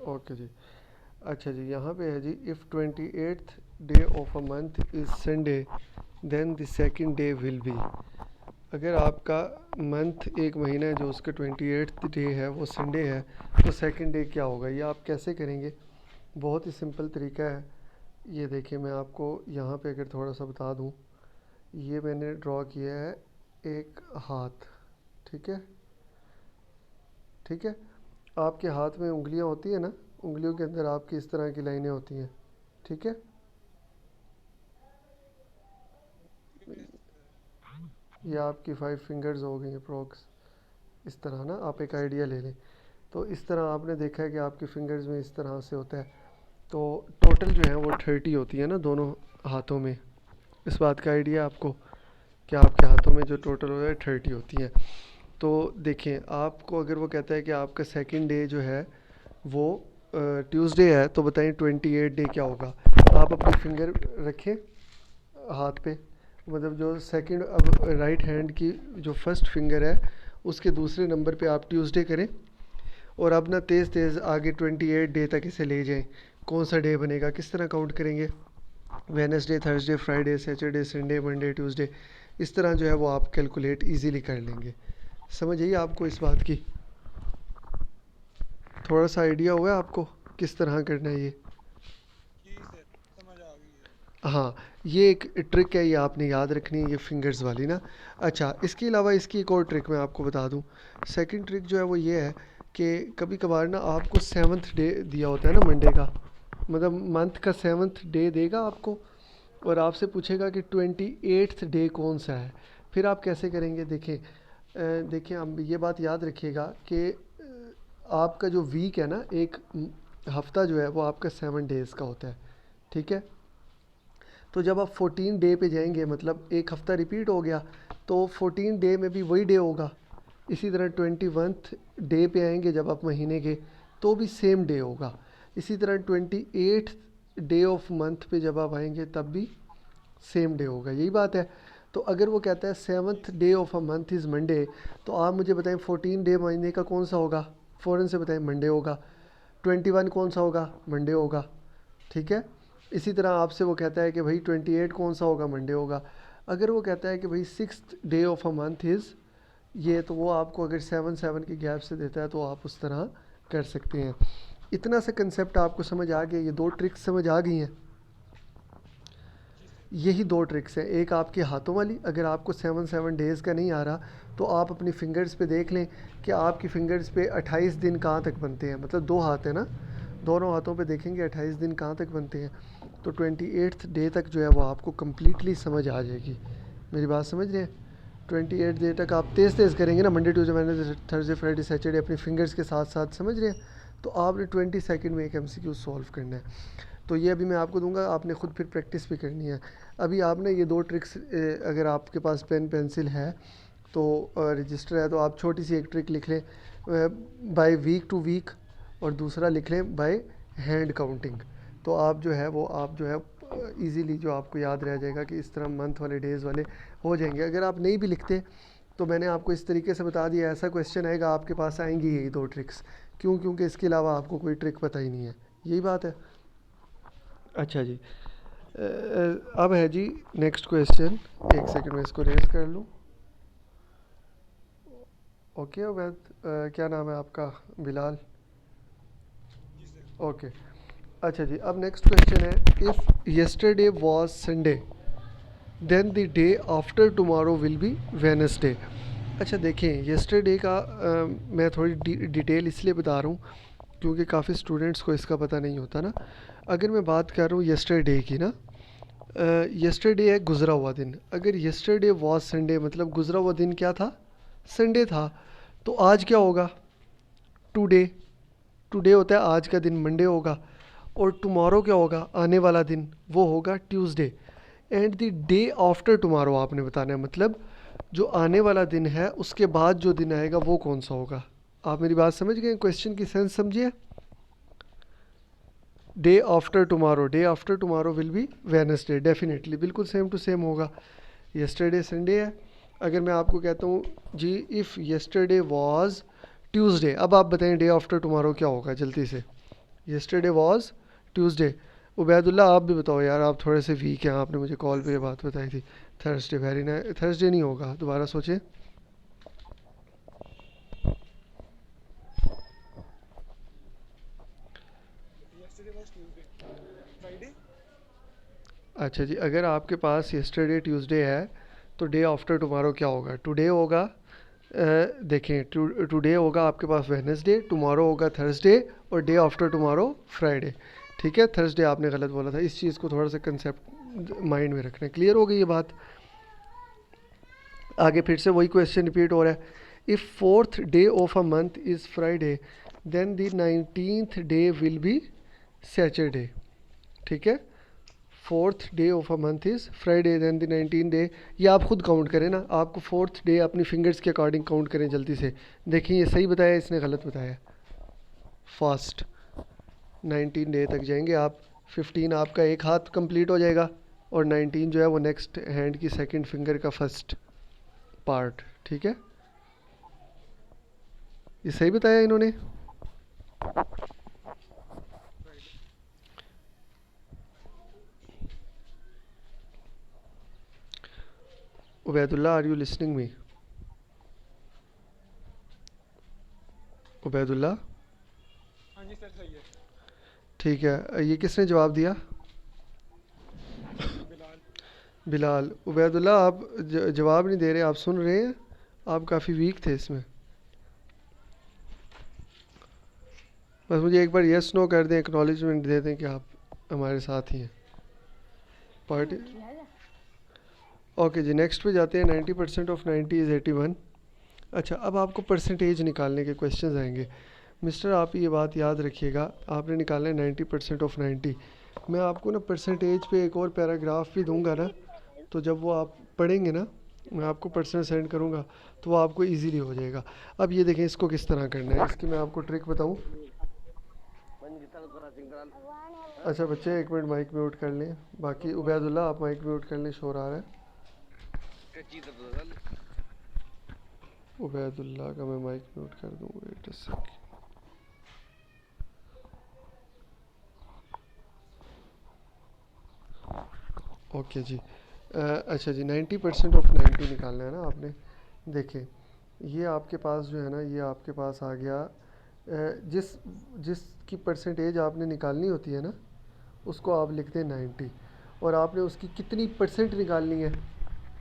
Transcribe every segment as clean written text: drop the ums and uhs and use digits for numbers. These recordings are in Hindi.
ओके जी। अच्छा जी, यहाँ पे है जी, if 28th day of a month is Sunday then the second day will be. अगर आपका मंथ एक महीना है जो उसका 28th डे है वो संडे है, तो सेकंड डे क्या होगा? ये आप कैसे करेंगे? बहुत ही सिंपल तरीका है। ये देखिए, मैं आपको यहाँ पे अगर थोड़ा सा बता दूँ, ये मैंने ड्रॉ किया है एक हाथ। ठीक है, ठीक है। आपके हाथ में उंगलियाँ होती हैं ना, उंगलियों के अंदर आपकी इस तरह की लाइनें होती हैं। ठीक है, ये आपकी 5 फिंगर्स हो गई अप्रोक्स। इस तरह ना आप एक आइडिया ले लें। तो इस तरह आपने देखा है कि आपकी फिंगर्स में इस तरह से होता है। तो टोटल जो है वो 30 होती है ना दोनों हाथों में। इस बात का आइडिया आपको कि आपके हाथों में जो टोटल हो है 30 होती हैं। तो देखें, आपको अगर वो कहता है कि आपका सेकंड डे जो है वो ट्यूसडे है, तो बताएं 28 डे क्या होगा? आप अपनी फिंगर रखें हाथ पे, मतलब जो सेकंड, अब राइट हैंड की जो फर्स्ट फिंगर है उसके दूसरे नंबर पे आप ट्यूसडे करें, और अब ना तेज़ तेज़ आगे 28 डे तक इसे ले जाएं। कौन सा डे बनेगा, किस तरह काउंट करेंगे? Wednesday, Thursday, Friday, Saturday, Sunday, Monday, Tuesday, इस तरह जो है वो आप कैलकुलेट इजीली कर लेंगे। समझ आइए आपको इस बात की? थोड़ा सा आइडिया हुआ है आपको किस तरह करना है ये? हाँ, ये एक ट्रिक है, ये आपने याद रखनी है, ये फिंगर्स वाली ना। अच्छा, इसके अलावा इसकी एक और ट्रिक मैं आपको बता दूं। सेकंड ट्रिक जो है वो ये है कि कभी कभार ना आपको सेवन्थ डे दिया होता है ना मंडे का, मतलब मंथ का सेवन्थ डे देगा आपको, और आपसे पूछेगा कि 28th डे कौन सा है। फिर आप कैसे करेंगे? देखें, देखें, अब ये बात याद रखिएगा कि आपका जो वीक है ना, एक हफ्ता जो है वो आपका 7 डेज़ का होता है। ठीक है, तो जब आप 14 डे पे जाएंगे, मतलब एक हफ़्ता रिपीट हो गया, तो 14 डे में भी वही डे होगा। इसी तरह 21st डे पे आएंगे जब आप महीने के, तो भी सेम डे होगा। इसी तरह 28th डे ऑफ मंथ पे जब आप आएंगे तब भी सेम डे होगा। यही बात है। तो अगर वो कहता है seventh day of a month is Monday, तो आप मुझे बताएं 14 डे महीने का कौन सा होगा? फ़ौरन से बताएं, मंडे होगा। 21 कौन सा होगा? मंडे होगा। ठीक है। इसी तरह आपसे वो कहता है कि भाई 28 कौन सा होगा? मंडे होगा। अगर वो कहता है कि भाई sixth day of a month is ये, तो वो आपको अगर 7 के गैप से देता है तो आप उस तरह कर सकते हैं। इतना सा कंसेप्ट आपको समझ आ गया? ये दो ट्रिक्स समझ आ गई हैं? यही दो ट्रिक्स हैं, एक आपके हाथों वाली, अगर आपको 7 डेज़ का नहीं आ रहा तो आप अपनी फ़िंगर्स पे देख लें कि आपकी फ़िंगर्स पे 28 दिन कहाँ तक बनते हैं। मतलब दो हाथ है ना, दोनों हाथों पे देखेंगे 28 दिन कहाँ तक बनते हैं। तो 28th डे तक जो है वो आपको कम्प्लीटली समझ आ जाएगी। मेरी बात समझ रहे हैं? 28 डे तक आप तेज़ तेज़ करेंगे ना, Monday Tuesday Wednesday Thursday Friday Saturday, अपनी फिंगर्स के साथ साथ, समझ रहे हैं? तो आपने 20 सेकंड में एक MCQ सॉल्व करना है। तो ये अभी मैं आपको दूंगा, आपने खुद फिर प्रैक्टिस भी करनी है। अभी आपने ये दो ट्रिक्स, अगर आपके पास पेन पेंसिल है तो रजिस्टर है, तो आप छोटी सी एक ट्रिक लिख लें, बाय वीक टू वीक, और दूसरा लिख लें बाय हैंड काउंटिंग। तो आप जो है वो आप जो है इजीली जो आपको याद रह जाएगा कि इस तरह मंथ वाले डेज़ वाले हो जाएंगे। अगर आप नहीं भी लिखते तो मैंने आपको इस तरीके से बता दिया, ऐसा क्वेश्चन आएगा आपके पास आएंगी यही दो ट्रिक्स। क्यों? क्योंकि इसके अलावा आपको कोई ट्रिक पता ही नहीं है। यही बात है। अच्छा जी, अब है जी नेक्स्ट क्वेश्चन। एक सेकंड में इसको रेज कर लूँ। ओके अवैध, क्या नाम है आपका? बिलाल। ओके। अच्छा जी, अब नेक्स्ट क्वेश्चन है, if yesterday was Sunday then the day after tomorrow will be Wednesday. अच्छा देखें, येस्टरडे का मैं थोड़ी डिटेल इसलिए बता रहा हूँ क्योंकि काफ़ी स्टूडेंट्स को इसका पता नहीं होता ना। अगर मैं बात कर रहा हूँ येस्टरडे की ना, येस्टरडे है गुज़रा हुआ दिन। अगर येस्टरडे वाज संडे मतलब गुज़रा हुआ दिन क्या था? संडे था। तो आज क्या होगा? टुडे। टुडे होता है आज का दिन, मंडे होगा। और टुमारो क्या होगा? आने वाला दिन, वो होगा Tuesday. And the day after tomorrow आपने बताना है, मतलब जो आने वाला दिन है उसके बाद जो दिन आएगा वो कौन सा होगा। आप मेरी बात समझ गए? क्वेश्चन की सेंस समझिए। Day after tomorrow, day after tomorrow will be Wednesday, definitely बिल्कुल सेम टू सेम होगा। येस्टरडे संडे है। अगर मैं आपको कहता हूँ जी, इफ़ येस्टरडे वाज ट्यूसडे, अब आप बताएं डे आफ्टर टुमारो क्या होगा जल्दी से। Yesterday was Tuesday. उबैदुल्ला आप भी बताओ यार, आप थोड़े से वीक हैं, आपने मुझे कॉल पे ये बात बताई थी। Thursday, very nice. थर्सडे नहीं होगा, दोबारा सोचें। अच्छा जी, अगर आपके पास यस्टरडे ट्यूसडे है तो डे आफ्टर टुमारो क्या होगा? टुडे होगा, देखें, टुडे होगा आपके पास वेडनेसडे, टुमारो होगा थर्सडे, और डे आफ्टर टुमारो फ्राइडे। ठीक है, थर्सडे आपने गलत बोला था। इस चीज़ को थोड़ा सा कंसेप्ट माइंड में रखना है। क्लियर हो गई ये बात? आगे फिर से वही क्वेश्चन रिपीट हो रहा है। If fourth day of a month is Friday then the 19th day will be Saturday. ठीक है, fourth day of a month is Friday then the 19 day. ये आप खुद काउंट करें ना, आपको फोर्थ डे अपनी फिंगर्स के अकॉर्डिंग काउंट करें जल्दी से। देखिए ये सही बताया, इसने गलत बताया। फास्ट 19 डे तक जाएंगे आप, 15 आपका एक हाथ कंप्लीट हो जाएगा, और 19 जो है वो नेक्स्ट हैंड की सेकंड फिंगर का फर्स्ट पार्ट। ठीक है, ये सही बताया इन्होंने। Ubaidullah, are you listening me? Ubaidullah, हाँ जी सर, सही है। ठीक है, ये किसने जवाब दिया? बिलाल। बिलाल। उबैदुल्ला आप जवाब नहीं दे रहे, आप सुन रहे हैं? आप काफ़ी वीक थे इसमें। बस मुझे एक बार यस नो कर दें, एक्नॉलेजमेंट दे दें कि आप हमारे साथ ही हैं। पार्टी। ओके जी, नेक्स्ट पे जाते हैं। 90% ऑफ 90 इज़ 81। अच्छा, अब आपको परसेंटेज निकालने के क्वेश्चंस आएंगे। मिस्टर, आप ये बात याद रखिएगा, आपने निकालना है 90% ऑफ 90। मैं आपको ना परसेंटेज पे एक और पैराग्राफ भी दूंगा ना, तो जब वो आप पढ़ेंगे ना, मैं आपको पर्सनल सेंड करूँगा, तो वो आपको इजीली हो जाएगा। अब ये देखें, इसको किस तरह करना है, इसकी मैं आपको ट्रिक बताऊँ। अच्छा बच्चे, एक मिनट माइक म्यूट कर लें। बाकी उबैदुल्ला आप माइक म्यूट कर लें, शोर आ रहा है। उबैदुल्ला का मैं माइक म्यूट कर दूँ, वेट अ सेकंड। ओके जी। अच्छा जी, 90% ऑफ 90 निकालना है ना आपने। देखें, ये आपके पास जो है ना, ये आपके पास आ गया। जिस जिसकी परसेंटेज आपने निकालनी होती है ना, उसको आप लिखते हैं 90, और आपने उसकी कितनी परसेंट निकालनी है,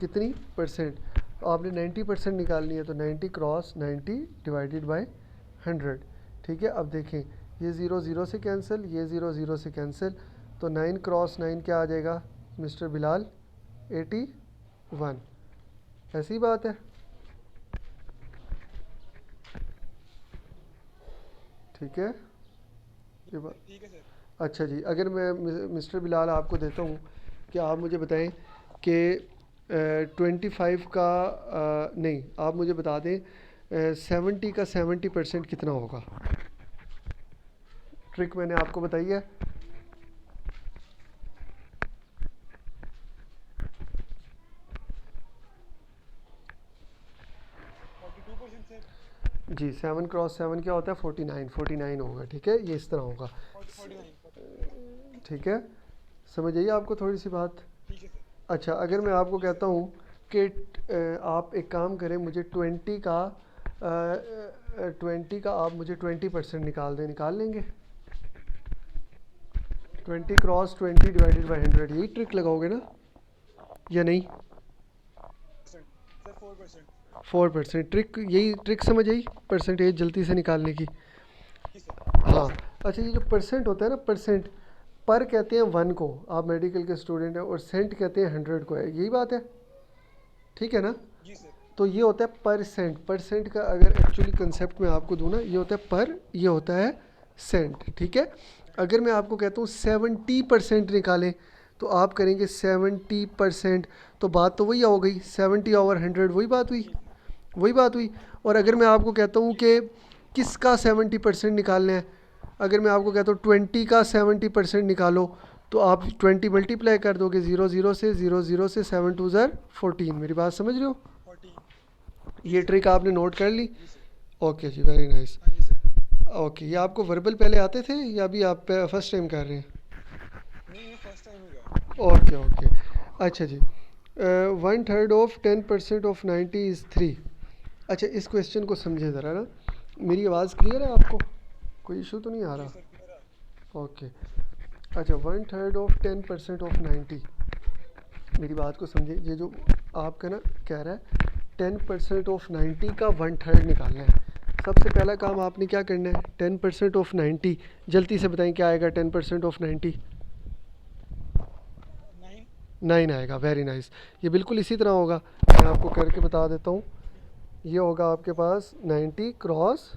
कितनी परसेंट। तो आपने 90% निकालनी है, तो 90 क्रॉस 90 डिवाइडेड बाय 100। ठीक है, अब देखें, ये ज़ीरो ज़ीरो से कैंसिल, ये ज़ीरो ज़ीरो से कैंसिल, तो 9 क्रॉस 9 क्या आ जाएगा मिस्टर बिलाल? 81। ऐसी बात है। ठीक है, ये बात। ठीक है सर। अच्छा जी, अगर मैं मिस्टर बिलाल आपको देता हूँ कि आप मुझे बताएं कि 25 का नहीं, आप मुझे बता दें 70 का 70% कितना होगा। ट्रिक मैंने आपको बताई है। 42% सर। जी, 7 क्रॉस 7 क्या होता है? 49। 49 होगा। ठीक है, ये इस तरह होगा। 49। ठीक है, समझ आइए आपको थोड़ी सी बात। ठीक है सर। अच्छा, अगर मैं आपको कहता हूँ कि आप एक काम करें, मुझे 20 का आप मुझे 20% निकाल दें, निकाल लेंगे? 20 क्रॉस 20 डिवाइडेड बाई 100, यही ट्रिक लगाओगे ना या नहीं? सर 4%। 4%। ट्रिक, यही ट्रिक समझ आई परसेंटेज जल्दी से निकालने की। जी सर। हाँ। अच्छा, ये जो परसेंट होता है ना, परसेंट पर कहते हैं 1 को, आप मेडिकल के स्टूडेंट हैं, और सेंट कहते हैं 100 को, है यही बात है? ठीक है ना? जी सर। तो ये होता है परसेंट। परसेंट का अगर एक्चुअली कंसेप्ट मैं आपको दूँ ना, ये होता है पर, ये होता है सेंट। ठीक है, अगर मैं आपको कहता हूँ 70% निकालें, तो आप करेंगे 70%, तो बात तो वही हो गई, 70 ओवर 100, वही बात हुई, जी सर। वही बात हुई। और अगर मैं आपको कहता हूँ कि किसका 70% निकालना है, अगर मैं आपको कहता हूँ 20 का 70% निकालो, तो आप 20 मल्टीप्लाई कर दोगे, ज़ीरो ज़ीरो से, ज़ीरो ज़ीरो से, 7 2 ज़र 14। मेरी बात समझ रहे हो? 14। जी ये सर। ट्रिक आपने नोट कर ली? जी सर। ओके जी, वेरी नाइस। हाँ जी सर। ओके, ये आपको वर्बल पहले आते थे या अभी आप फर्स्ट टाइम कर रहे हैं? नहीं ये फर्स्ट टाइम ही गया। Okay okay. अच्छा जी, 1/3 ऑफ 10% ऑफ 90 इज़ 3। अच्छा, इस क्वेश्चन को समझे ज़रा ना। मेरी आवाज़ क्लियर है आपको? कोई इशू तो नहीं आ जी रहा? सर क्लियर है। ओके। अच्छा, 1/3 ऑफ 10% ऑफ 90, मेरी बात को समझे। ये जो आपका ना कह रहा है 10% ऑफ 90 का 1/3 निकालना है। सबसे पहला काम आपने क्या करना है, 10% ऑफ 90, जल्दी से बताएं क्या आएगा 10% ऑफ 90? 9। 9 आएगा, वेरी नाइस। ये बिल्कुल इसी तरह होगा, मैं आपको करके बता देता हूँ। ये होगा आपके पास 90 क्रॉस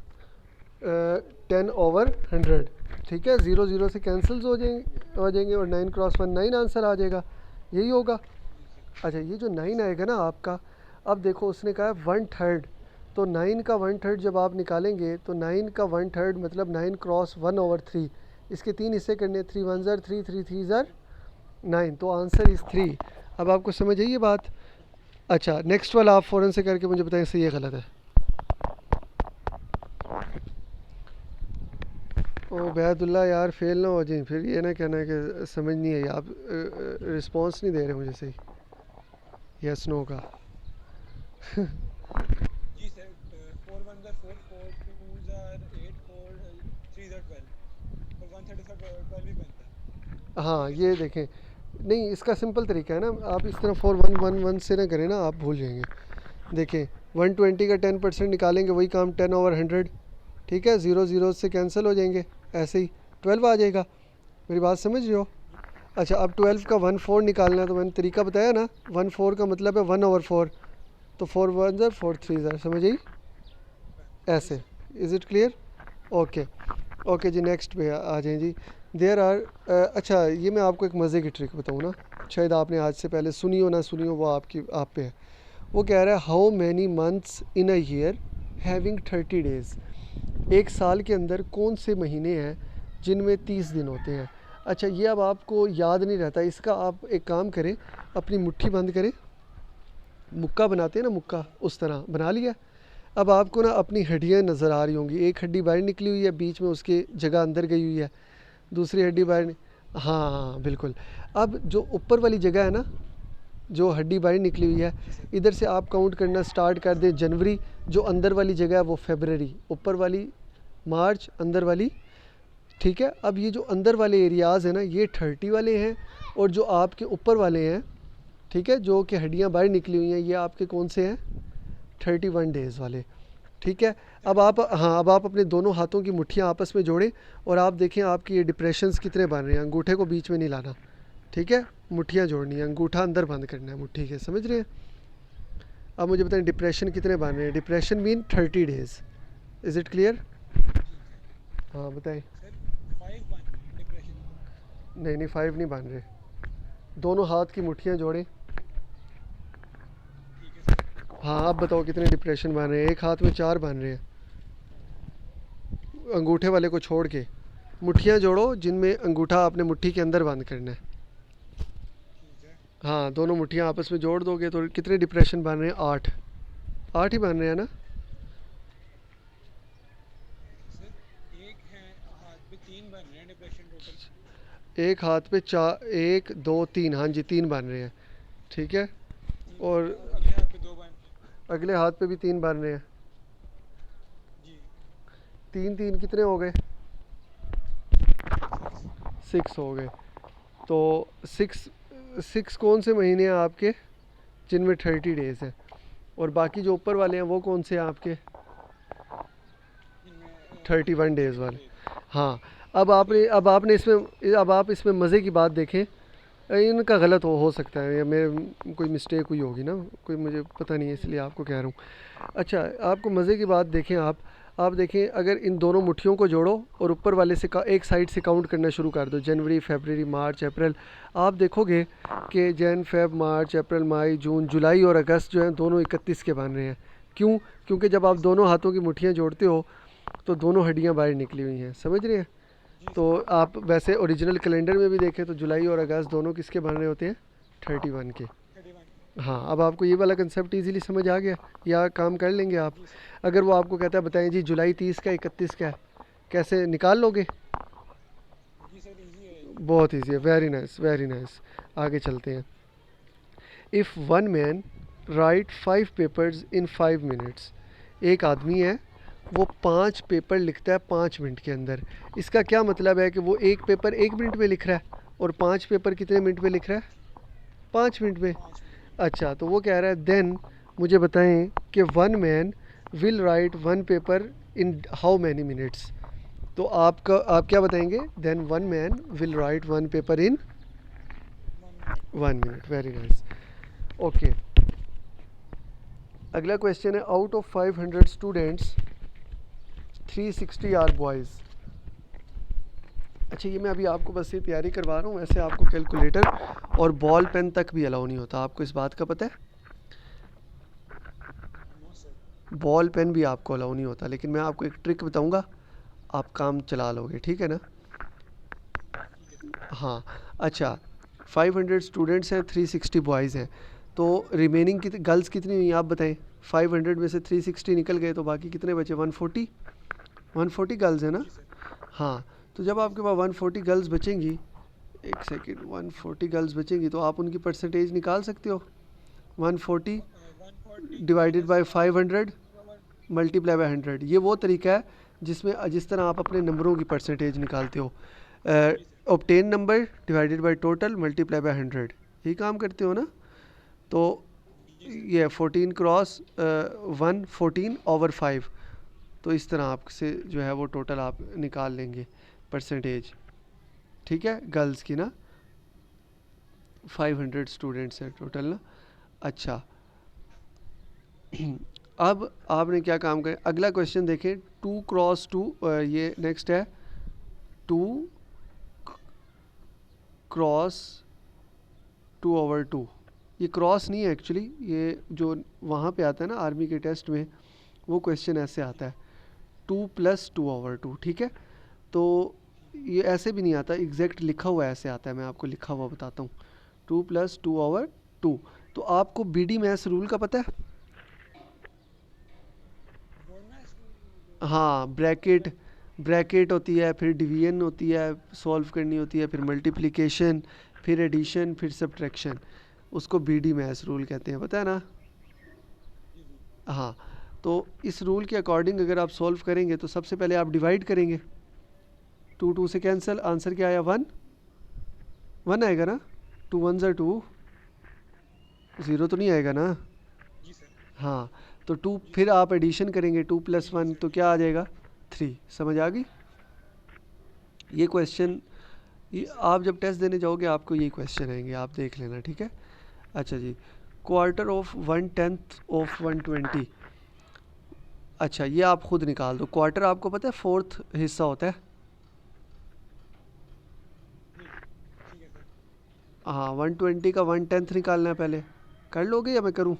10/100। ठीक है, ज़ीरो ज़ीरो से कैंसिल्स हो जाएंगे और 9 क्रॉस 1 9 आंसर आ जाएगा। यही होगा। जी सर। अच्छा, ये जो 9 आएगा ना आपका, अब देखो उसने कहा है 1/3, तो 9 का 1/3 जब आप निकालेंगे तो 9 का 1/3 मतलब 9 क्रॉस 1/3। इसके तीन हिस्से करने, 3 1 ज़र 3 3 3 ज़र 9, तो आंसर इज़ 3। अब आपको समझ आई ये बात? अच्छा, नेक्स्ट वाला आप फ़ौरन से करके मुझे बताएं सही है गलत है। ओ बैदुल्ला यार, फेल ना हो जाए फिर ये ना कहना कि समझ नहीं आई आप, रिस्पांस नहीं दे रहे मुझे सही यस नो का। जी सर 4 1 ज़र 4 4 2 ज़र 8 4 3 ज़र 12 और 130 का 12 भी बनता है। हाँ, ठीक है ये सर। देखें, नहीं इसका सिंपल तरीका है ना, आप इस तरह 4 1 1 1 से ना करें ना, आप भूल जाएंगे। देखें, 120 का 10% निकालेंगे, वही काम 10/100। ठीक है, ज़ीरो ज़ीरो से कैंसिल हो जाएंगे, ऐसे ही 12 आ जाएगा। मेरी बात समझ रहे हो? अच्छा, अब 12 का 1/4 निकालना है, तो मैंने तरीका बताया ना, 1/4 का मतलब है 1/4, तो 4 1 ज़र 4 3 ज़र, समझ आई? जी ऐसे। Sir. Is it clear? Okay. Okay जी, नेक्स्ट पे आ जाएं जी। देयर आर, अच्छा ये मैं आपको एक मज़े की ट्रिक बताऊँ ना, शायद आपने आज से पहले सुनी हो ना सुनी हो, वो आपकी आप पे है। वो कह रहा है how many months in a year having 30 days. एक साल के अंदर कौन से महीने हैं जिनमें 30 दिन होते हैं? अच्छा, ये अब आपको याद नहीं रहता, इसका आप एक काम करें, अपनी मुट्ठी बंद करें, मुक्का बनाते हैं ना, मुक्का उस तरह बना लिया। अब आपको ना अपनी हड्डियाँ नज़र आ रही होंगी, एक हड्डी बाहर निकली हुई है, बीच में उसकी जगह अंदर गई हुई है, दूसरी हड्डी जी बाहर सर। हाँ हाँ बिल्कुल। अब जो ऊपर वाली जगह है ना, जो हड्डी बाहर निकली हुई है, जी सर। इधर से आप काउंट करना स्टार्ट कर दें जनवरी, जो अंदर वाली जगह है वो फरवरी, ऊपर वाली मार्च, अंदर वाली। ठीक है, अब ये जो अंदर वाले एरियाज़ हैं ना, ये 30 वाले हैं, और जो आपके ऊपर वाले हैं, ठीक है, जो कि हड्डियाँ बाहर निकली हुई हैं, ये आपके कौन से हैं? 31 डेज़ वाले। ठीक है। अब 31 आप, डेज। हाँ, अब आप अपने दोनों हाथों की मुट्ठियाँ आपस में जोड़ें, और आप देखें आपकी ये डिप्रेशंस कितने बन रहे हैं। अंगूठे को बीच में नहीं लाना, ठीक है, मुट्ठियाँ जोड़नी है, अंगूठा अंदर बंद करना है मुट्ठी के, समझ रहे हैं? अब मुझे बताएं डिप्रेशन कितने बन रहे हैं? Depression mean 30 days. Is it clear? जी सर। हाँ बताएं। सर 5 बन रहे हैं डिप्रेशन के। नहीं नहीं, 5 नहीं बन रहे। दोनों हाथ की मुट्ठियाँ जोड़ें। ठीक है सर। हाँ, आप बताओ कितने डिप्रेशन बन रहे हैं? एक हाथ में 4 बन रहे हैं, अंगूठे वाले को छोड़ के। मुट्ठियाँ जोड़ो जिनमें अंगूठा आपने मुट्ठी के अंदर बंद करना है। ठीक है हाँ, दोनों मुट्ठियाँ आपस में जोड़ दोगे तो कितने डिप्रेशन बन रहे हैं? 8। 8 ही बन रहे हैं ना? सर। एक है हाथ पे 3 बन रहे हैं डिप्रेशन टोटल। एक हाथ पे 4, 1 2 3, हाँ जी 3 बन रहे हैं। ठीक है। 3 बन और रहे हैं और अगले हाथ पे 2 बन रहे हैं। अगले हाथ पे भी 3 बन रहे हैं। जी। 3 3 कितने हो गए? 6। 6 हो गए। तो 6, 6 कौन से महीने हैं आपके जिनमें 30 डेज़ हैं? और बाकी जो ऊपर वाले हैं वो कौन से हैं आपके? इनमें 31 डेज़ 31 वाले। डेज। हाँ। ओके। अब आपने इसमें, अब आप इसमें मज़े की बात देखें, इनका गलत हो सकता है, या मैं कोई मिस्टेक हुई होगी ना, कोई मुझे पता नहीं है, इसलिए आपको कह रहा हूँ। अच्छा, आपको मज़े की बात देखें, आप देखें, अगर इन दोनों मुट्ठियों को जोड़ो और ऊपर वाले से एक साइड से काउंट करना शुरू कर दो, जनवरी फरवरी मार्च अप्रैल, आप देखोगे कि जन फेब मार्च अप्रैल मई जून जुलाई और अगस्त जो हैं दोनों 31 के बन रहे हैं। क्यों? क्योंकि जब आप जी सर। दोनों हाथों की मुट्ठियाँ जोड़ते हो तो दोनों हड्डियाँ बाहर निकली हुई हैं, समझ रहे हैं? जी तो सर। आप वैसे ओरिजिनल कैलेंडर में भी देखें तो जुलाई और अगस्त दोनों किसके बन रहे होते हैं? 31 के। 31 के। हाँ, अब आपको ये वाला कंसेप्ट इजीली समझ आ गया, या काम कर लेंगे आप? जी सर। अगर वो आपको कहता है बताएं जी जुलाई 30 का 31 का है, कैसे निकाल लोगे? जी सर, इजी है। बहुत ईजी है, वेरी नाइस वेरी नाइस। आगे चलते हैं। If one man right 5 papers in 5 minutes, एक आदमी है वो 5 पेपर लिखता है 5 मिनट के अंदर। इसका क्या मतलब है कि वो एक पेपर 1 मिनट में लिख रहा है और 5 पेपर कितने मिनट में लिख रहा है? 5 मिनट में। 5 मिनट में। अच्छा, तो वो कह रहा है देन मुझे बताएं कि one man will write 1 paper in how many minutes. तो आप क्या बताएंगे? Then one man will write 1 paper in 1 minute. 1 minute, very nice. Okay, अगला क्वेश्चन है out of 500 students 360 are boys. अच्छा, ये मैं अभी आपको बस ये तैयारी करवा रहा हूँ, वैसे आपको कैलकुलेटर और बॉल पेन तक भी अलाउ नहीं होता, आपको इस बात का पता है? No sir. बॉल पेन भी आपको अलाउ नहीं होता, लेकिन मैं आपको एक ट्रिक बताऊंगा, आप काम चला लोगे, ठीक है ना? ठीक है सर। हाँ। अच्छा, 500 स्टूडेंट्स हैं, 360 बॉयज़ हैं, तो रिमेनिंग गर्ल्स कितनी हुई आप बताएं? 500 में से 360 निकल गए तो बाकी कितने बचे? 140। 140 गर्ल्स है ना? जी सर। हाँ। तो जब जी आपके सर। पास 140 गर्ल्स बचेंगी, एक सेकेंड, 140 गर्ल्स बचेंगी तो आप उनकी परसेंटेज निकाल सकते हो। 140 140 divided minus by 500 100। Multiply by 100, ये वो तरीका है जिस तरह आप अपने नंबरों की परसेंटेज निकालते हो। जी sir. Obtain number divided by total multiply by 100, यही काम करते हो ना? तो जी सर। ये 14 क्रॉस 1 14/5, तो इस तरह आपसे जो है वो टोटल आप निकाल लेंगे परसेंटेज, ठीक है, गर्ल्स की ना। 500 स्टूडेंट्स हैं टोटल ना। अच्छा, अब आपने क्या काम करें, अगला क्वेश्चन देखें। 2 क्रॉस 2, ये नेक्स्ट है 2 क्रॉस 2/2। ये क्रॉस नहीं है एक्चुअली, ये जो वहाँ पे आता है ना आर्मी के टेस्ट में, वो क्वेश्चन ऐसे जी आता है, सर। 2 + 2/2, ठीक है? तो ठीक है ये सर। ऐसे भी नहीं आता, एग्जैक्ट लिखा हुआ ऐसे आता है, मैं आपको लिखा हुआ बताता हूँ। 2 + 2/2। तो आपको बी डी मैथ्स रूल का पता है? बोलना है हाँ, ब्रैकेट, ब्रैकेट होती है, फिर डिवीजन होती है, सॉल्व करनी होती है, फिर मल्टीप्लिकेशन, फिर एडिशन, फिर सब्ट्रैक्शन, उसको बी डी मैथ्स रूल कहते हैं, पता है ना? जी जी। हाँ। तो इस रूल के अकॉर्डिंग अगर आप सॉल्व करेंगे तो सबसे पहले आप डिवाइड करेंगे, 2 2 से कैंसिल, आंसर क्या आया? 1 1 आएगा ना? 2 1 2, ज़ीरो तो नहीं आएगा ना? जी सर। हाँ। तो टू, जी फिर सर। आप एडिशन करेंगे, 2 + 1 सर तो ठीक क्या आ है। जाएगा? 3। समझ आ गई? ये क्वेश्चन, ये जी सर। आप जब टेस्ट देने जाओगे आपको यही क्वेश्चन आएंगे, आप देख लेना, ठीक है? अच्छा जी, क्वार्टर ऑफ 1/10 ऑफ 120। अच्छा, ये आप खुद निकाल दो, क्वार्टर आपको पता है फोर्थ हिस्सा होता है। जी ठीक है सर। हाँ, 120 का 1/10 निकालना है पहले, कर लोगे या मैं करूँ?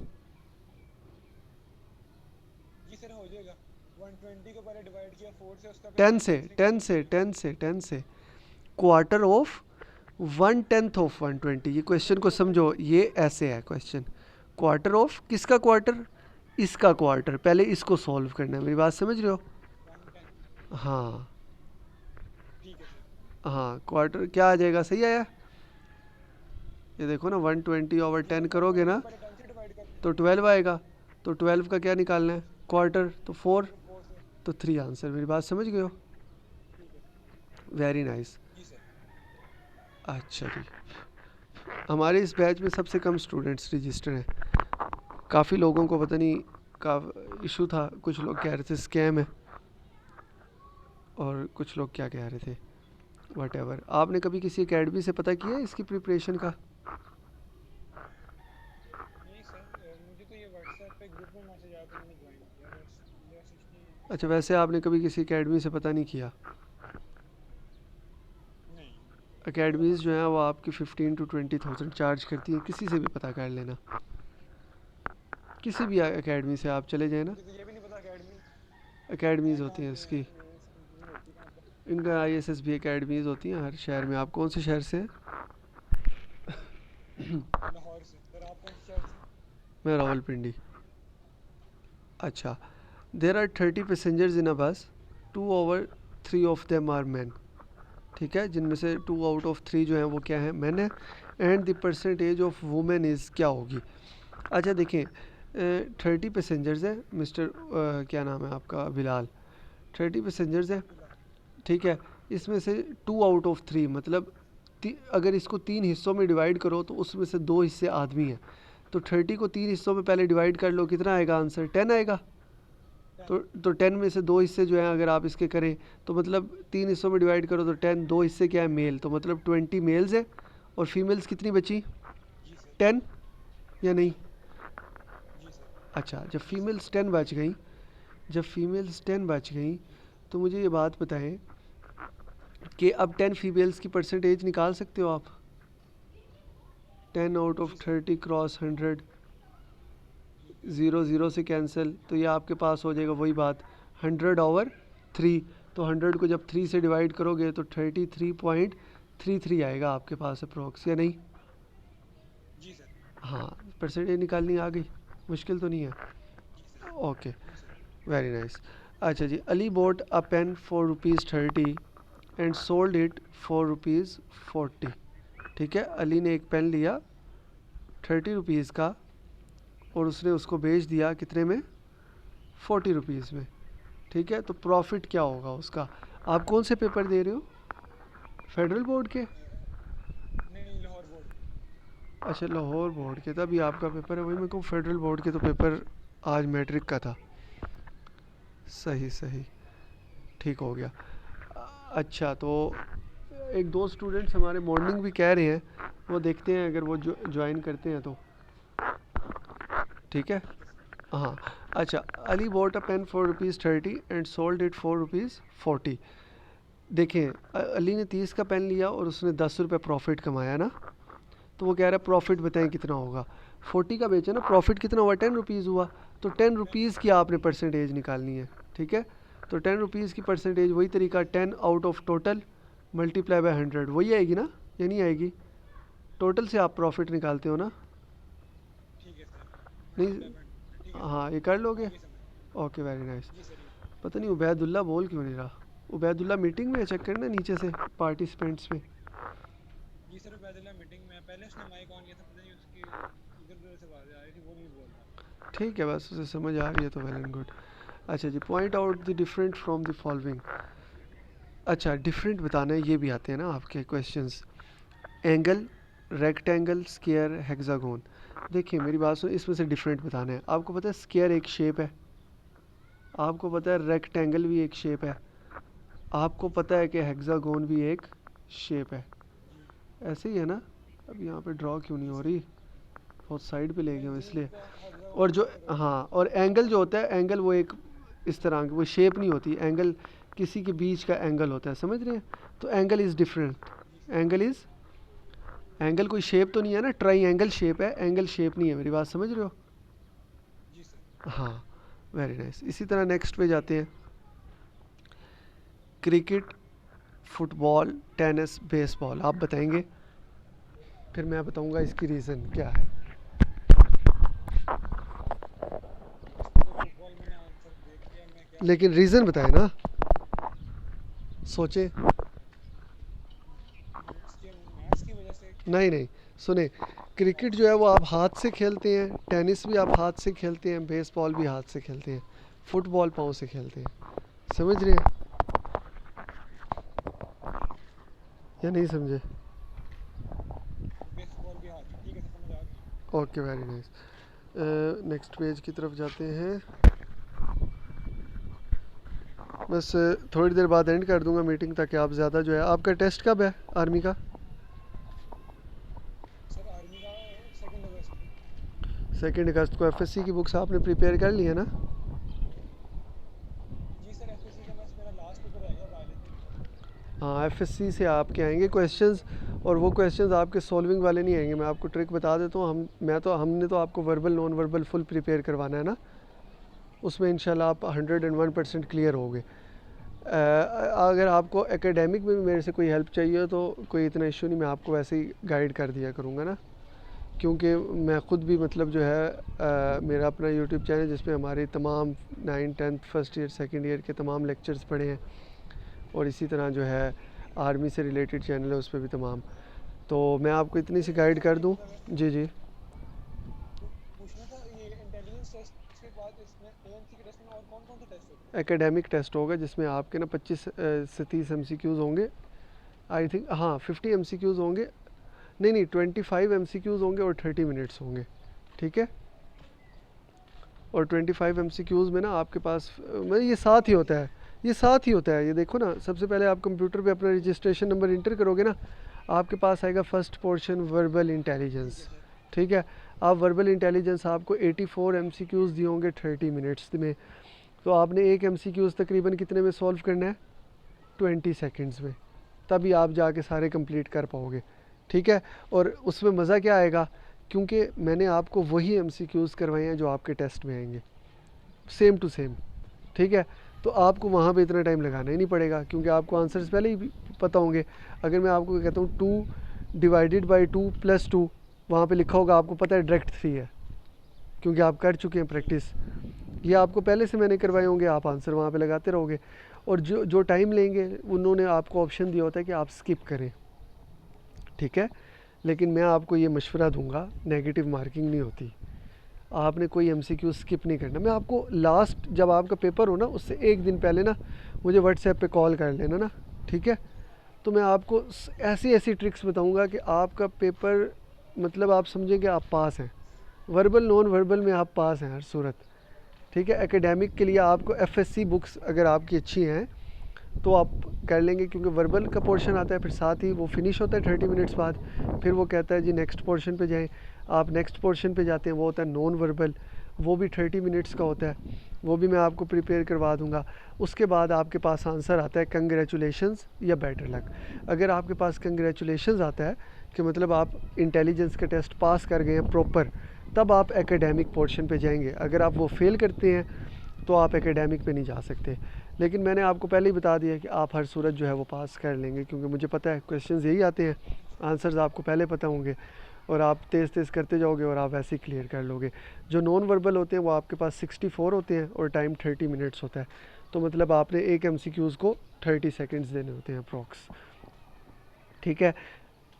जी सर, हो जाएगा। 120 को पहले डिवाइड किया 4 से, उसका फिर 10 से 1/10 10 निकाला से मैंने। 10 से 10 से क्वार्टर ऑफ 1/10 ऑफ 120, ये क्वेश्चन को समझो, ये ऐसे है क्वेश्चन। क्वार्टर ऑफ किसका क्वार्टर? इसका क्वार्टर, पहले इसको सॉल्व करना है, मेरी बात समझ रहे हो? 1/10। हाँ। ठीक है सर। हाँ, क्वार्टर क्या आ जाएगा, सही आया? ये देखो ना, 120/10 जी सर, करोगे 120 ना को पहले 10 से डिवाइड करना है। तो 12 आएगा। तो 12 का क्या निकालना है? क्वार्टर, तो 4, फिर 4 से। तो 3 आंसर, मेरी बात समझ गए हो? ठीक है। Very nice. जी सर। अच्छा जी, हमारे इस बैच में सबसे कम स्टूडेंट्स रजिस्टर हैं। काफ़ी लोगों को पता नहीं का इशू था, कुछ लोग कह रहे थे स्कैम है, और कुछ लोग क्या कह रहे थे, वट एवर। आपने कभी किसी एकेडमी से पता किया है इसकी प्रिपरेशन का? नहीं सर, मुझे तो ये व्हाट्सएप पे ग्रुप में मैसेज आया तो मैंने ज्वाइन किया बस। बस इसकी अच्छा, स्टार्ट वैसे की आपने मैंने। कभी किसी एकेडमी से पता नहीं किया? नहीं। एकेडमीज़ जो हैं वो आपकी 15 to 20,000 चार्ज करती हैं, किसी से भी पता कर लेना, किसी भी एकेडमी से आप चले जाए ना, मुझे तो ये भी नहीं पता अकेडमी है एकेडमीज़ कहाँ होती हैं पे, इसकी। इस कंपनी होती कहाँ पे। इनका ISS भी एकेडमीज़ होती हैं हर शहर में। आप कौन से शहर से हैं? लाहौर से सर। आप कौन से शहर से? मैं रावलपिंडी। अच्छा, there are 30 passengers in a bus, 2 over 3 of them are man, ठीक है, जिनमें से 2 आउट ऑफ 3 जो हैं वो क्या है, मैन है। And the percentage of women is क्या होगी। अच्छा देखें, 30 पैसेंजर्स है मिस्टर क्या नाम है आपका, बिलाल, 30 पैसेंजर्स है, ठीक है। इसमें से 2 आउट ऑफ 3 मतलब अगर इसको 3 हिस्सों में डिवाइड करो तो उसमें से 2 हिस्से आदमी हैं, तो 30 को 3 हिस्सों में पहले डिवाइड कर लो, कितना आएगा आंसर, 10 आएगा। तो 10 में से 2 हिस्से जो हैं अगर आप इसके करें तो मतलब 3 हिस्सों में डिवाइड करो तो 10, 2 हिस्से क्या है, मेल, तो मतलब 20 मेल्स है और फीमेल्स कितनी बची, जी सर। 10 या नहीं। जी सर। अच्छा, जब फीमेल्स 10 बच गई, जब फीमेल्स 10 बच गई तो मुझे ये बात बताएं कि अब 10 फीमेल्स की परसेंटेज निकाल सकते हो आप, 10 आउट ऑफ 30 क्रॉस 100, 0 0 से कैंसिल, तो ये आपके पास हो जाएगा वही बात 100 ओवर 3, तो 100 को जब 3 से डिवाइड करोगे तो 33.33 आएगा आपके पास अप्रोक्स, या नहीं। जी सर। हाँ, परसेंटेज निकालनी आ गई, मुश्किल तो नहीं है। जी सर। Okay, very nice. अच्छा जी, Ali bought a pen for ₹30 and sold it for ₹40, ठीक है, अली ने एक पेन लिया 30 रुपीज़ का और उसने उसको बेच दिया कितने में, 40 रुपीज़ में, ठीक है। तो प्रॉफिट क्या होगा उसका। आप कौन से पेपर दे रहे हो, फेडरल बोर्ड के। नहीं, लाहौर बोर्ड के। अच्छा, लाहौर बोर्ड के, तभी आपका पेपर है, वही मेरे को फेडरल बोर्ड के तो पेपर आज मैट्रिक का था। सही सही, ठीक हो गया। अच्छा, तो एक दो स्टूडेंट्स हमारे मॉर्निंग भी कह रहे हैं, वो देखते हैं अगर वो ज्वाइन करते हैं तो, ठीक है। ठीक है सर। हाँ, अच्छा, Ali bought a pen for ₹30 and sold it for ₹40। देखें, अली ने 30 का पेन लिया और उसने 10 रुपये प्रॉफिट कमाया ना, तो वो कह रहा है प्रॉफिट बताएं कितना होगा। 40 का बेचा ना, प्रॉफिट कितना हुआ, 10 रुपीज़ हुआ, तो 10 रुपीज़ की आपने परसेंटेज निकालनी है, ठीक है। तो 10 रुपीज़ की परसेंटेज वही तरीका, 10 out of total multiply by 100, वही आएगी ना, या नहीं आएगी। टोटल से आप प्रॉफिट निकालते हो ना, ठीक है सर। नहीं। Multiply point. ठीक है सर। हाँ, ये कर लोगे। आगे समझ। Okay, very nice. जी सर। पता नहीं उबैदुल्ला बोल क्यों नहीं रहा, उबैदुल्ला मीटिंग में, चेक करना नीचे से पार्टिसिपेंट्स में। जी सर, बैदुल्ला मीटिंग में पहले उसने माइक ऑन किया था, पता नहीं उसकी इधर उधर से आवाज़ आ रही थी, वो नहीं बोल रहा। ठीक है, बस उसे समझ आ रही है तो वेल एंड गुड। अच्छा जी, point out the different from the following. अच्छा, डिफरेंट बताना है, ये भी आते हैं ना आपके questions. Angle, rectangle, square, hexagon. देखिए मेरी बात सुनो, इसमें से डिफरेंट बताना है। आपको पता है स्क्वायर एक शेप है, आपको पता है रेक्टेंगल भी एक शेप है, आपको पता है कि हेक्सागोन भी एक शेप है, जी। ऐसे ही है ना। अब यहाँ पे ड्रॉ क्यों नहीं जी हो सर। रही, बहुत साइड पे ले गए हूँ जी इसलिए। उसको और हेक्सागोन जो, बोलते हैं। हाँ, और एंगल जो होता है, एंगल वो एक इस तरह की, वो शेप नहीं होती, एंगल किसी के बीच का एंगल होता है, समझ रहे हैं। तो एंगल इज़ डिफरेंट, जी एंगल इज़, एंगल कोई शेप तो नहीं है ना, ट्राई एंगल शेप है, एंगल शेप नहीं है, मेरी बात समझ रहे हो। जी सर। हाँ, वेरी नाइस। इसी तरह नेक्स्ट पे जाते हैं। क्रिकेट, फुटबॉल, टेनिस, बेसबॉल, आप बताएंगे, फिर मैं बताऊंगा इसकी रीज़न क्या है। इसमें तो फुटबॉल मैंने आंसर दे दिया, मैं क्या लेकिन बताऊँ। रीज़न बताए ना, सोचे। इसके मैथ्स की वजह से क्या। नहीं नहीं, सुने, क्रिकेट जो है वो आप हाथ से खेलते हैं, टेनिस भी आप हाथ से खेलते हैं, बेसबॉल भी हाथ से खेलते हैं, फुटबॉल पाँव से खेलते हैं, समझ रहे हैं या नहीं समझे। बेसबॉल भी हाथ से, ठीक है सर, समझ आ गई। Okay, very nice. Next page की तरफ जाते हैं। बस थोड़ी देर बाद एंड कर दूंगा मीटिंग, ताकि आप ज़्यादा जो है, आपका टेस्ट कब है आर्मी का। सर आर्मी का 2 अगस्त को। 2 अगस्त को। एफएससी की बुक्स आपने प्रिपेयर कर ली है ना। जी सर, एफएससी का बस मेरा लास्ट पेपर रह गया बायोलॉजी का। हाँ, एफएससी से आपके आएंगे क्वेश्चंस, और वो क्वेश्चंस आपके सॉल्विंग वाले नहीं आएंगे। मैं आपको ट्रिक बता देता हूँ, हमने तो आपको verbal non verbal full prepare करवाना है ना, उसमें इंशाल्लाह आप 101% क्लियर होगे। अगर आपको एकेडमिक में भी मेरे से कोई हेल्प चाहिए तो कोई इतना इशू नहीं, मैं आपको वैसे ही गाइड कर दिया करूँगा ना, क्योंकि मैं ख़ुद भी मतलब जो है मेरा अपना यूट्यूब चैनल जिसमें हमारे तमाम 9th 10th first year second year के तमाम लेक्चर्स पढ़े हैं, और इसी तरह जो है आर्मी से रिलेटेड चैनल है उस पर भी तमाम। तो मैं आपको इतनी सी गाइड कर दूँ। मतलब जी जी। पूछना था ये इंटेलिजेंस टेस्ट के बाद इसमें एएमसी के टेस्ट में और कौन कौन से टेस्ट होते हैं? एकेडमिक टेस्ट होगा जिसमें आपके ना 25 से 30 एमसीक्यूज़ होंगे। आई थिंक हाँ 50 एमसीक्यूज़ होंगे। नहीं नहीं 25 एमसीक्यूज़ होंगे और 30 मिनट्स होंगे। ठीक है। और 25 एमसीक्यूज़ में ना आपके पास मतलब ये साथ ही होता है। ये साथ ही होता है। ये देखो ना, सबसे पहले आप कंप्यूटर पे अपना रजिस्ट्रेशन नंबर इंटर करोगे ना, आपके पास आएगा फर्स्ट पोर्शन वर्बल ठीक है इंटेलिजेंस। सर। ठीक है। आप वर्बल इंटेलिजेंस आपको 84 एमसीक्यूज़ दिए होंगे 30 मिनट्स में। तो आपने एक एमसीक्यूज़ तकरीबन कितने में सॉल्व करना है? 20 सेकंड्स में। तभी आप जाके सारे कंप्लीट कर पाओगे। ठीक है। और उसमें मज़ा क्या आएगा, क्योंकि मैंने आपको वही एमसीक्यूज़ करवाए हैं जो आपके टेस्ट में आएंगे, सेम टू सेम। ठीक है। तो आपको वहाँ पे इतना टाइम लगाना ही नहीं पड़ेगा क्योंकि आपको आंसर्स पहले ही पता होंगे। अगर मैं आपको कहता हूँ 2 / 2 + 2, वहाँ पे लिखा होगा, आपको पता है डायरेक्ट 3 है क्योंकि आप कर चुके हैं प्रैक्टिस। ये आपको पहले से मैंने करवाए होंगे, आप आंसर वहाँ पे लगाते रहोगे। और जो जो टाइम लेंगे उन्होंने आपको ऑप्शन दिया होता है कि आप स्किप करें। ठीक है। लेकिन मैं आपको ये मशवरा दूंगा, नेगेटिव मार्किंग नहीं होती। आपने कोई एमसीक्यू स्किप नहीं करना। मैं आपको लास्ट जब आपका पेपर हो ना उससे एक दिन पहले ना मुझे व्हाट्सएप पे कॉल कर लेना ना। ठीक है। तो मैं आपको ऐसी ऐसी ट्रिक्स बताऊंगा कि आपका पेपर मतलब आप समझेंगे आप पास हैं। वर्बल नॉन वर्बल में आप पास हैं हर सूरत। ठीक है। एकेडमिक के लिए आपको एफएससी बुक्स अगर आपकी अच्छी हैं तो आप कर लेंगे क्योंकि वर्बल का पोर्शन आता है, फिर साथ ही वो फिनिश होता है 30 मिनट्स बाद। फिर वो कहता है जी नेक्स्ट पोर्शन पे जाएं। आप नेक्स्ट पोर्शन पे जाते हैं, वो होता है नॉन वर्बल, वो भी 30 मिनट्स का होता है। वो भी मैं आपको प्रिपेयर करवा दूंगा। उसके बाद आपके पास आंसर आता है कंग्रेचुलेशंस या बेटर लक। अगर आपके पास कंग्रेचुलेशंस आता है कि मतलब आप इंटेलिजेंस का टेस्ट पास कर गए हैं प्रॉपर, तब आप एकेडमिक पोर्शन पे जाएंगे। अगर आप वो फेल करते हैं तो आप एकेडमिक पे नहीं जा सकते। लेकिन मैंने आपको पहले ही बता दिया कि आप हर सूरत जो है वो पास कर लेंगे क्योंकि मुझे पता है क्वेश्चंस यही आते हैं, आंसर्स आपको पहले पता होंगे और आप तेज़ तेज़ करते जाओगे और आप वैसे ही क्लियर कर लोगे। जो नॉन वर्बल होते हैं वो आपके पास 64 होते हैं और टाइम 30 मिनट्स होता है। तो मतलब आपने एक एमसीक्यूज़ को 30 सेकेंड्स देने होते हैं अप्रॉक्स। ठीक है।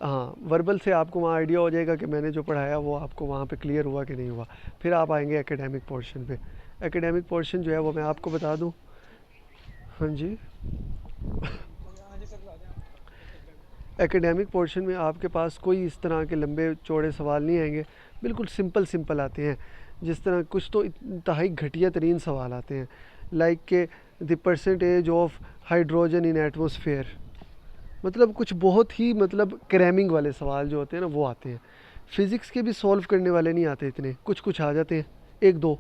हाँ, वर्बल से आपको वहाँ आइडिया हो जाएगा कि मैंने जो पढ़ाया वो आपको वहाँ पे क्लियर हुआ कि नहीं हुआ। फिर आप आएंगे एकेडमिक पोर्शन पे। एकेडमिक पोर्शन जो है वो मैं आपको बता दूँ। हाँ जी। हाँ जी सर, बता दें आप एकेडमिक। एकेडमिक पोर्शन में आपके पास कोई इस तरह के लंबे चौड़े सवाल नहीं आएंगे, बिल्कुल सिंपल सिंपल आते हैं। जिस तरह कुछ तो इंतहाई घटिया तरीन सवाल आते हैं, लाइक के the percentage of hydrogen in atmosphere. मतलब कुछ बहुत ही मतलब क्रैमिंग वाले सवाल जो होते हैं ना वो आते हैं। फ़िज़िक्स के भी सॉल्व करने वाले नहीं आते इतने, कुछ कुछ आ जाते हैं, एक दो।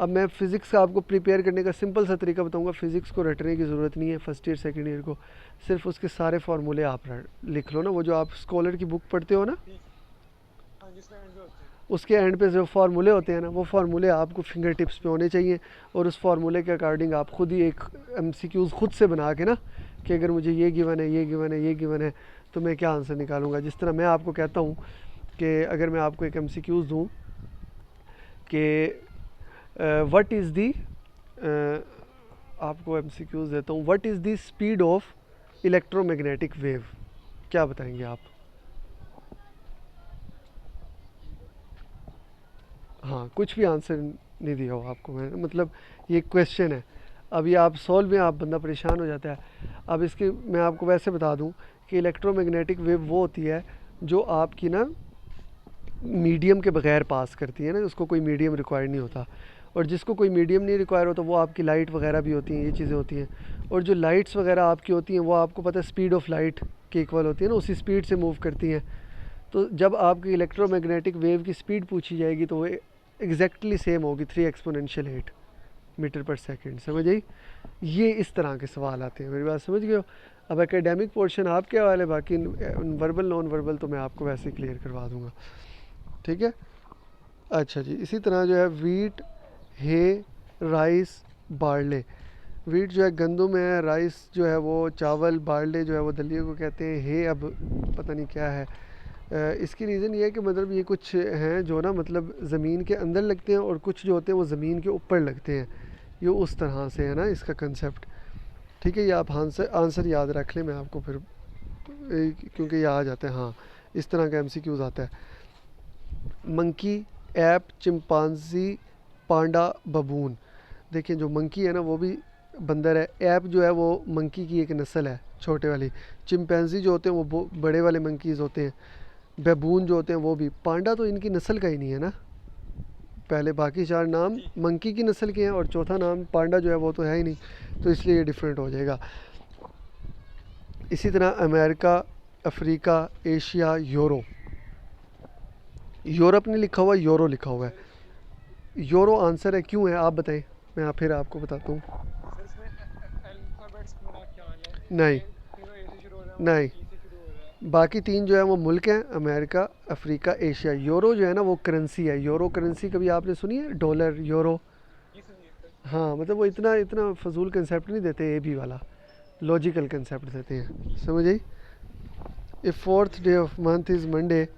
अब मैं फ़िज़िक्स का आपको प्रिपेयर करने का सिंपल सा तरीका बताऊंगा। फ़िज़िक्स को रटने की ज़रूरत नहीं है फर्स्ट ईयर सेकंड ईयर को, सिर्फ उसके सारे फार्मूले आप लिख लो ना। वो जो आप स्कॉलर की बुक पढ़ते हो ना, ठीक। हाँ जिसमें एंड पे होते हैं। उसके एंड पे जो फार्मूले होते हैं ना, वो फार्मूले आपको फिंगर टिप्स पे होने चाहिए। और उस फार्मूले के अकॉर्डिंग आप खुद ही एक एमसीक्यूज़ खुद से बना के ना, कि अगर मुझे ये गिवन है, ये गिवन है, ये गिवन है, तो मैं क्या आंसर निकालूंगा। जिस तरह मैं आपको कहता हूँ कि अगर मैं आपको एक एमसीक्यूज़ दूँ कि व्हाट इज़ दी, आपको एमसीक्यूज़ देता हूँ, what is the speed of electromagnetic wave, क्या बताएंगे आप? हाँ, कुछ भी आंसर नहीं दिया हो आपको मैंने, मतलब ये क्वेश्चन है। अब ये आप सॉल्व में आप बंदा परेशान हो जाता है। अब इसके मैं आपको वैसे बता दूं कि इलेक्ट्रोमैग्नेटिक वेव वो होती है जो आपकी ना मीडियम के बगैर पास करती है ना, उसको कोई मीडियम रिक्वायर नहीं होता। और जिसको कोई मीडियम नहीं रिक्वायर होता वो आपकी लाइट वगैरह भी होती हैं, ये चीज़ें होती हैं। और जो लाइट्स वगैरह आपकी होती हैं वो आपको पता है स्पीड ऑफ लाइट के इक्वल होती है ना, उसी स्पीड से मूव करती हैं। तो जब आपकी इलेक्ट्रोमैग्नेटिक वेव की स्पीड पूछी जाएगी तो वो एग्जैक्टली सेम होगी 3 exponential 8 मीटर पर सेकेंड। समझ आई? ये इस तरह के सवाल आते हैं, मेरी बात समझ गए हो? अब एकेडमिक पोर्शन आपके हवाले, बाकी वर्बल नॉन वर्बल तो मैं आपको वैसे ही क्लियर करवा दूंगा। ठीक है। अच्छा जी, इसी तरह जो है वीट, हे, राइस, बार्ले। वीट जो है गंदम है, राइस जो है वो चावल, बार्ले जो है वो दलिया को कहते हैं, हे अब पता नहीं क्या है। इसकी रीज़न ये है कि मतलब ये कुछ हैं जो ना मतलब ज़मीन के अंदर लगते हैं और कुछ जो होते हैं वो ज़मीन के ऊपर लगते हैं। ये उस तरह से है ना इसका कंसेप्ट। ठीक है, ये आप आंसर आंसर याद रख लें, मैं आपको फिर क्योंकि ये आ जाते हैं, हाँ इस तरह का एमसीक्यूज आता है। मंकी, ऐप, चिंपांजी, पांडा, बबून। देखिए जो मंकी है ना वो भी बंदर है, ऐप जो है वो मंकी की एक नस्ल है छोटे वाली, चिंपैंजी जो होते हैं वो बड़े वाले मंकीज़ होते हैं, बेबून जो होते हैं वो भी, पांडा तो इनकी नस्ल का ही नहीं है ना। पहले बाकी चार नाम जी। मंकी की नस्ल के हैं और चौथा नाम पांडा जो है वो तो है ही नहीं, तो इसलिए ये डिफरेंट हो जाएगा। इसी तरह America, Africa, Asia, euro. Europe नहीं लिखा हुआ, यूरो लिखा हुआ है। सर यूरो आंसर है, क्यों है आप बताएं, मैं फिर आपको बताता हूँ। सर इसमें अल्फ़ाबेट्स मेरा ख्याल है, नहीं, ये तीनों ए से शुरू हो रहा है और नहीं, एक ई से शुरू हो रहा है। बाकी तीन जो है वो मुल्क हैं, अमेरिका, अफ्रीका, एशिया। यूरो जो है ना वो करेंसी है, यूरो करेंसी कभी आपने सुनी है, डॉलर यूरो। जी सुनिए सर। हाँ मतलब वो जी इतना सुनिए। इतना फजूल कंसेप्ट नहीं देते, ए बी वाला लॉजिकल कंसेप्ट देते हैं, समझ आई। इफ़ जी fourth day sir. Of month is Monday,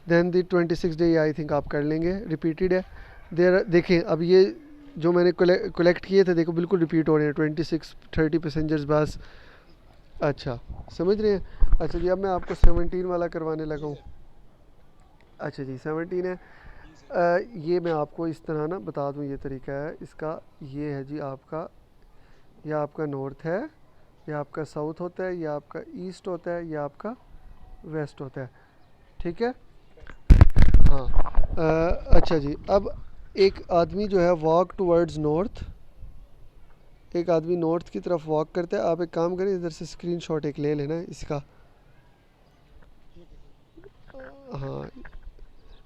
then the 26 day, I think आप कर लेंगे, रिपीटेड है। देर देखें अब ये जो मैंने कलेक्ट किए थे देखो बिल्कुल रिपीट हो रहे हैं, 26 30 पैसेंजर्स बस। अच्छा, समझ रहे हैं। अच्छा जी, अब मैं आपको 17 वाला करवाने लगा जी हूँ। सर। अच्छा जी 17 है। जी सर। ये मैं आपको इस तरह ना बता दूँ, ये तरीका है इसका। ये है जी आपका, ये आपका नॉर्थ है, ये आपका साउथ होता है, ये आपका ईस्ट होता है, ये आपका वेस्ट होता है, ठीक है। बेस्ट। हाँ। अच्छा जी, अब एक आदमी जो है वॉक टूवर्ड्स नॉर्थ, एक आदमी नॉर्थ की तरफ वॉक करता है। आप एक काम करें, इधर से स्क्रीनशॉट एक ले लेना इसका। ठीक है सर। हाँ,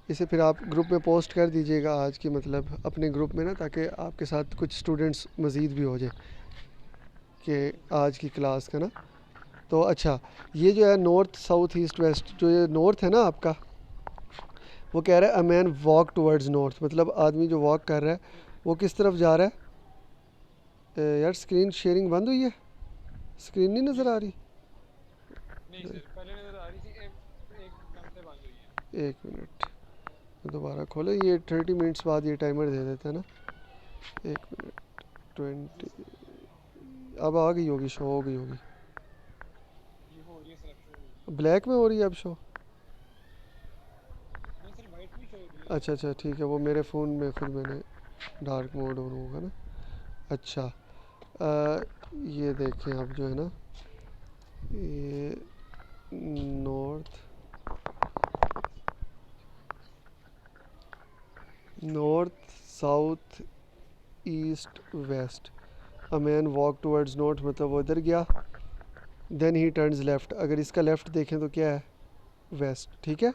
इसे फिर आप ग्रुप में पोस्ट कर दीजिएगा आज की, मतलब अपने ग्रुप में ना, ताकि आपके साथ कुछ स्टूडेंट्स मज़ीद भी हो जाए कि ठीक है आज की क्लास का ना। तो अच्छा, ये जो है नॉर्थ साउथ ईस्ट वेस्ट, जो ये नॉर्थ है ना आपका, वो कह रहा है a man walk towards north, मतलब आदमी जो वॉक कर रहा है ठीक है। वो किस तरफ जा रहा है। यार स्क्रीन शेयरिंग बंद हुई है, स्क्रीन नहीं जी नज़र आ सर। रही। नहीं सर, पहले नज़र आ रही थी, एकदम से बंद हुई है। एक मिनट, दोबारा खोलो, ये 30 मिनट्स बाद ये टाइमर दे देता है ना। एक मिनट, जी 20, सर। अब आ गई होगी, शो हो गई होगी। ये हो रही है सर, अब शो हो रही है। ब्लैक में हो रही है अब शो। नहीं सर, वाइट में शो हो रही है। अच्छा अच्छा ठीक है, वो मेरे फ़ोन में फिर मैंने डार्क मोड ऑन होगा ना। अच्छा, ये देखें आप जो है ना, ये north, north south east west, a man walk towards north, मतलब वो इधर गया, देन ही टर्न्स लेफ्ट। अगर इसका लेफ्ट देखें तो क्या है, वेस्ट, ठीक है,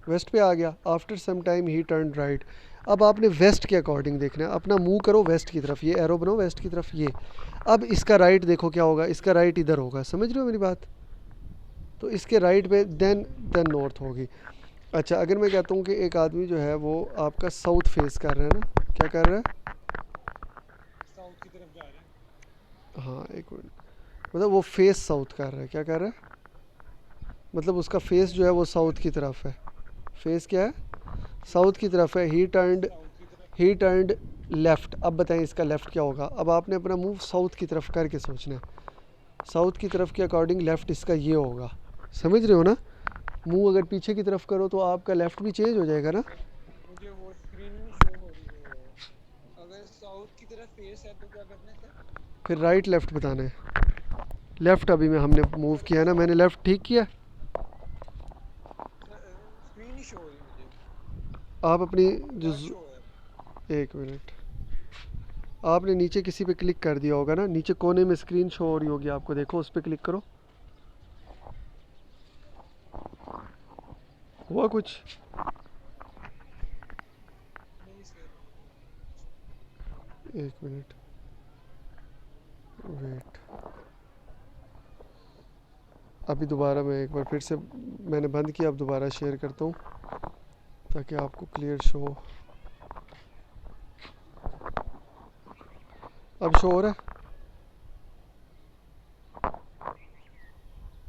वेस्ट पे आ गया। आफ्टर सम टाइम ही टर्न राइट। अब आपने वेस्ट के अकॉर्डिंग देखना है, अपना मुंह करो वेस्ट की तरफ, ये एरो बनाओ वेस्ट की तरफ, ये। अब इसका राइट देखो क्या होगा, इसका राइट इधर होगा, समझ रहे हो मेरी बात। तो इसके राइट पे हाँ जी देन सर। देन नॉर्थ होगी। अच्छा, अगर मैं कहता हूँ कि एक आदमी जो है वो आपका साउथ फेस कर रहा है ना, क्या कर रहा है। साउथ की तरफ जा रहे हैं। हाँ एक मिनट, मतलब वो फेस साउथ कर रहा है, क्या कर रहा है, मतलब उसका फेस जो है वो साउथ की तरफ है। फेस क्या है, ठीक साउथ है। की तरफ है। साउथ की तरफ। He turned left. अब बताएं इसका लेफ़्ट क्या होगा। अब आपने अपना मूव साउथ की तरफ करके सोचना है, साउथ की तरफ के अकॉर्डिंग लेफ़्ट इसका ये होगा, समझ रहे हो ना। मुंह अगर पीछे की तरफ करो तो आपका लेफ़्ट भी चेंज हो जाएगा ना। सर मुझे वो स्क्रीन नहीं शो हो रही, वो अगर साउथ की तरफ फेस है तो क्या करना है सर? फिर राइट लेफ़्ट बताना है। लेफ़्ट अभी में हमने मूव सर किया ना, मैंने लेफ़्ट ठीक किया। सर स्क्रीन नहीं शो हो रही मुझे। आप अपनी जो ब्लैक शो है। एक मिनट, आपने नीचे किसी पे क्लिक कर दिया होगा ना, नीचे कोने में स्क्रीन शो हो रही होगी आपको, देखो उस पर क्लिक करो, हुआ कुछ। नहीं सर। एक मिनट, वेट, अभी दोबारा मैं एक बार फिर से, मैंने बंद किया, अब दोबारा शेयर करता हूँ ताकि आपको क्लियर शो हो। अब शो हो रहा है,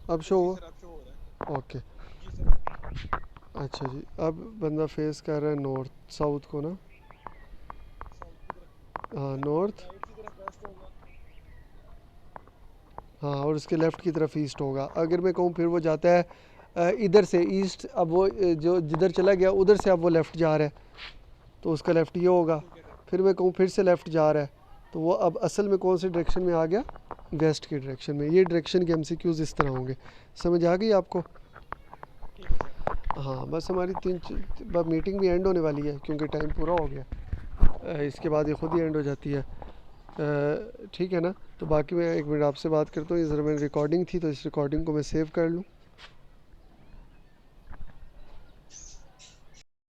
अब शो जी हुआ। सर, अब शो हो रहा है। ओके। जी सर। अच्छा जी, अब बंदा फेस कर रहा है नॉर्थ साउथ को ना। साउथ की तरफ। हाँ सर नॉर्थ, राइट की तरफ वेस्ट होगा। हाँ, और उसके लेफ़्ट की तरफ ईस्ट होगा। अगर मैं कहूँ फिर वो जाता है इधर से ईस्ट, अब वो जो जिधर चला गया उधर से अब वो लेफ़्ट जा रहा है, तो उसका लेफ़्ट ये होगा। ठीक है सर। फिर मैं कहूँ फिर से लेफ़्ट जा रहा है, तो वो अब असल में कौन सी डायरेक्शन में आ गया? वेस्ट की डायरेक्शन में। ये डायरेक्शन के एमसीक्यूज़ इस तरह होंगे। समझ आ गई आपको? ठीक है सर। हाँ, बस हमारी मीटिंग भी एंड होने वाली है क्योंकि टाइम पूरा हो गया। इसके बाद ये खुद ही एंड हो जाती है। ठीक है ना? तो बाकी मैं 1 मिनट आपसे बात करता हूँ। ये ज़रा मेरी रिकॉर्डिंग थी, तो इस रिकॉर्डिंग को मैं सेव कर लूँ।